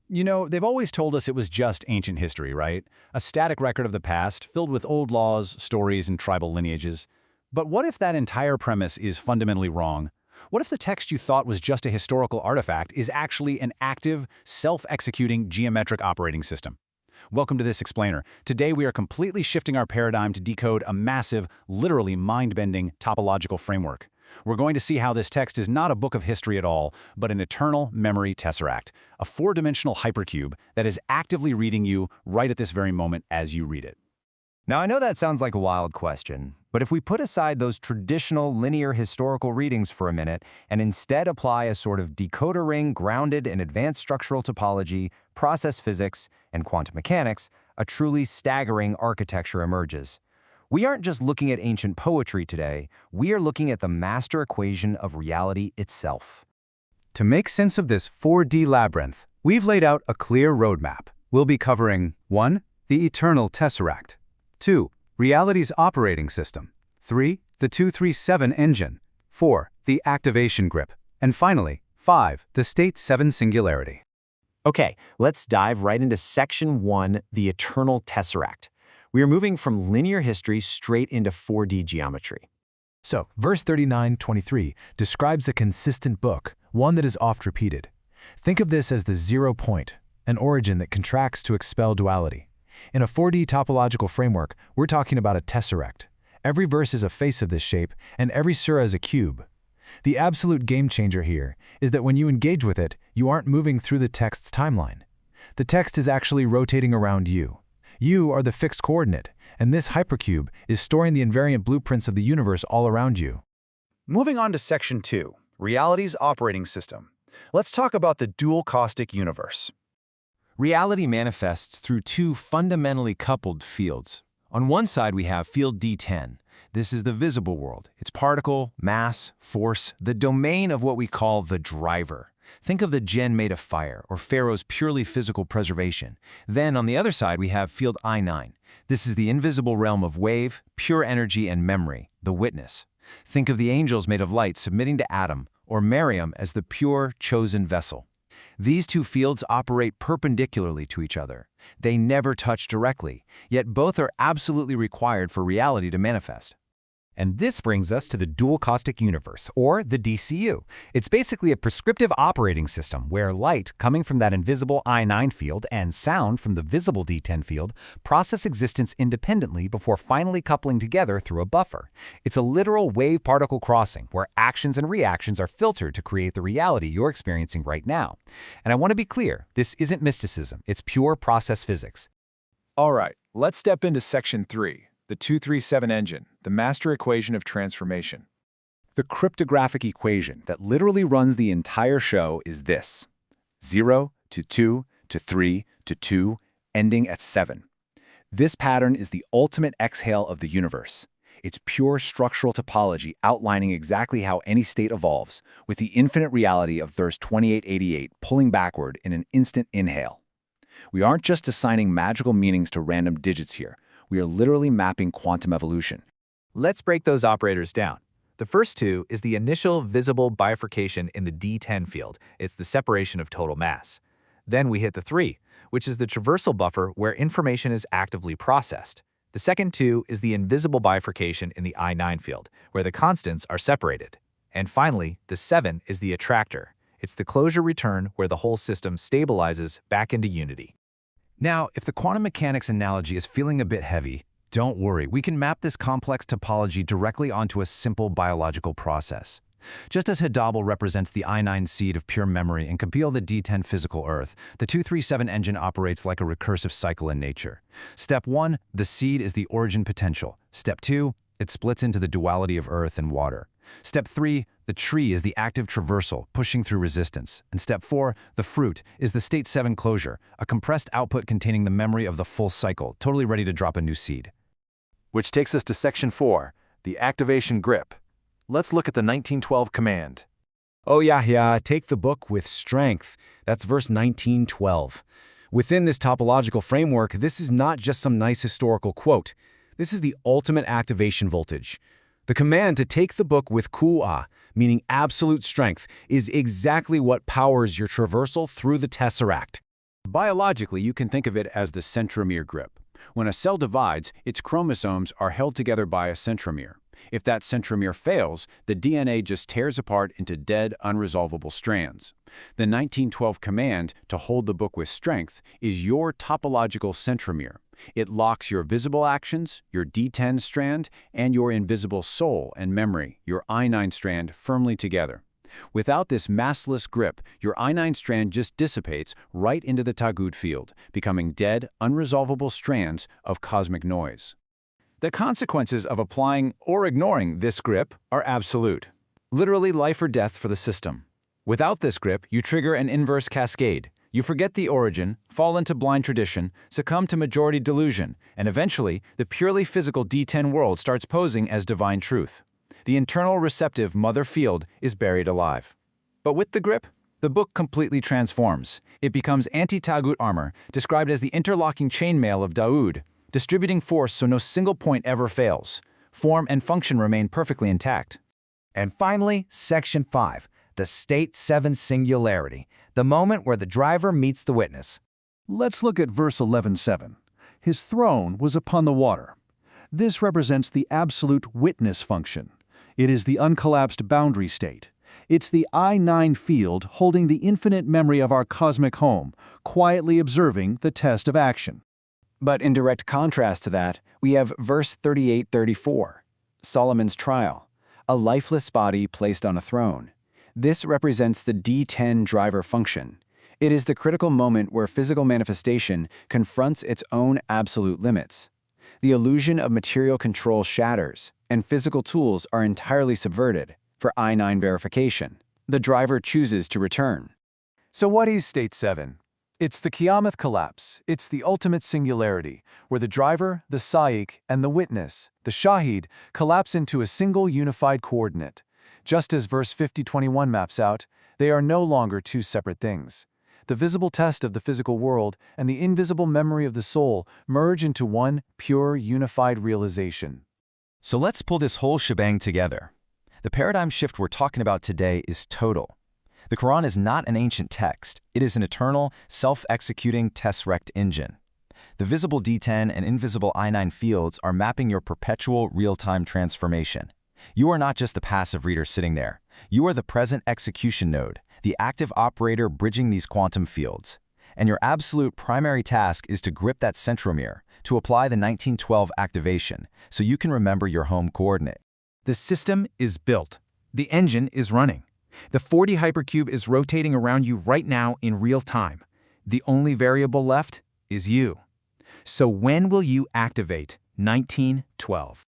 You know, they've always told us it was just ancient history, right? A static record of the past, filled with old laws, stories, and tribal lineages. But what if that entire premise is fundamentally wrong? What if the text you thought was just a historical artifact is actually an active, self-executing geometric operating system? Welcome to this explainer. Today we are completely shifting our paradigm to decode a massive, literally mind-bending topological framework. We're going to see how this text is not a book of history at all, but an eternal memory tesseract, a four-dimensional hypercube that is actively reading you right at this very moment as you read it. Now, I know that sounds like a wild question, but if we put aside those traditional linear historical readings for a minute and instead apply a sort of decoder ring grounded in advanced structural topology, process physics, and quantum mechanics, a truly staggering architecture emerges. We aren't just looking at ancient poetry today, we are looking at the master equation of reality itself. To make sense of this 4D labyrinth, we've laid out a clear roadmap. We'll be covering 1. The Eternal Tesseract, 2. Reality's operating system, 3. The 237 engine, 4. The activation grip, and finally, 5. The state 7 singularity. Okay, let's dive right into Section 1, the Eternal Tesseract. We are moving from linear history straight into 4D geometry. So, verse 39-23 describes a consistent book, one that is oft repeated. Think of this as the 0 point, an origin that contracts to expel duality. In a 4D topological framework, we're talking about a tesseract. Every verse is a face of this shape, and every surah is a cube. The absolute game changer here is that when you engage with it, you aren't moving through the text's timeline. The text is actually rotating around you. You are the fixed coordinate, and this hypercube is storing the invariant blueprints of the universe all around you. Moving on to Section 2, Reality's Operating System. Let's talk about the dual caustic universe. Reality manifests through two fundamentally coupled fields. On one side, we have field D10. This is the visible world. It's particle, mass, force, the domain of what we call the driver. Think of the gen made of fire, or Pharaoh's purely physical preservation. Then, on the other side, we have field I9. This is the invisible realm of wave, pure energy, and memory, the witness. Think of the angels made of light submitting to Adam, or Maryam as the pure, chosen vessel. These two fields operate perpendicularly to each other. They never touch directly, yet both are absolutely required for reality to manifest. And this brings us to the dual caustic universe, or the DCU. It's basically a prescriptive operating system where light coming from that invisible I9 field and sound from the visible D10 field process existence independently before finally coupling together through a buffer. It's a literal wave-particle crossing where actions and reactions are filtered to create the reality you're experiencing right now. And I want to be clear, this isn't mysticism, it's pure process physics. All right, let's step into Section 3. The 237 engine, the master equation of transformation. The cryptographic equation that literally runs the entire show is this: 0 to 2 to 3 to 2, ending at 7. This pattern is the ultimate exhale of the universe. It's pure structural topology outlining exactly how any state evolves, with the infinite reality of verse 2888 pulling backward in an instant inhale. We aren't just assigning magical meanings to random digits here. We are literally mapping quantum evolution. Let's break those operators down. The first two is the initial visible bifurcation in the D10 field. It's the separation of total mass. Then we hit the 3, which is the traversal buffer where information is actively processed. The second two is the invisible bifurcation in the I9 field, where the constants are separated. And finally, the 7 is the attractor. It's the closure return where the whole system stabilizes back into unity. Now, if the quantum mechanics analogy is feeling a bit heavy, don't worry, we can map this complex topology directly onto a simple biological process. Just as Hadabal represents the I9 seed of pure memory and Kapil the D10 physical earth, the 237 engine operates like a recursive cycle in nature. Step 1, the seed is the origin potential. Step 2, it splits into the duality of earth and water. Step 3, the tree is the active traversal, pushing through resistance. And step 4, the fruit, is the state 7 closure, a compressed output containing the memory of the full cycle, totally ready to drop a new seed. Which takes us to Section 4, the activation grip. Let's look at the 1912 command. Oh Yahya, take the book with strength. That's verse 1912. Within this topological framework, this is not just some nice historical quote. This is the ultimate activation voltage. The command to take the book with quwwa, meaning absolute strength, is exactly what powers your traversal through the tesseract. Biologically, you can think of it as the centromere grip. When a cell divides, its chromosomes are held together by a centromere. If that centromere fails, the DNA just tears apart into dead, unresolvable strands. The 1912 command to hold the book with strength is your topological centromere. It locks your visible actions, your D10 strand, and your invisible soul and memory, your I9 strand, firmly together. Without this massless grip, your I9 strand just dissipates right into the Taghut field, becoming dead, unresolvable strands of cosmic noise. The consequences of applying or ignoring this grip are absolute. Literally life or death for the system. Without this grip, you trigger an inverse cascade. You forget the origin, fall into blind tradition, succumb to majority delusion, and eventually, the purely physical D10 world starts posing as divine truth. The internal receptive mother field is buried alive. But with the grip, the book completely transforms. It becomes anti-Taghut armor, described as the interlocking chainmail of Dawud, distributing force so no single point ever fails. Form and function remain perfectly intact. And finally, Section 5, the State 7 Singularity, the moment where the driver meets the witness. Let's look at verse 11:7. His throne was upon the water. This represents the absolute witness function. It is the uncollapsed boundary state. It's the I9 field holding the infinite memory of our cosmic home, quietly observing the test of action. But in direct contrast to that, we have verse 38-34, Solomon's trial, a lifeless body placed on a throne. This represents the D10 driver function. It is the critical moment where physical manifestation confronts its own absolute limits. The illusion of material control shatters, and physical tools are entirely subverted. For I9 verification, the driver chooses to return. So what is State 7? It's the Qiyamah collapse. It's the ultimate singularity, where the driver, the Sa'iq, and the witness, the Shahid, collapse into a single unified coordinate. Just as verse 50:21 maps out, they are no longer two separate things. The visible test of the physical world and the invisible memory of the soul merge into one pure, unified realization. So let's pull this whole shebang together. The paradigm shift we're talking about today is total. The Quran is not an ancient text. It is an eternal, self-executing Tesseract engine. The visible D10 and invisible I9 fields are mapping your perpetual real-time transformation. You are not just the passive reader sitting there. You are the present execution node, the active operator bridging these quantum fields. And your absolute primary task is to grip that centromere, to apply the 1912 activation, so you can remember your home coordinate. The system is built. The engine is running. The 4D hypercube is rotating around you right now in real time. The only variable left is you. So when will you activate 1912?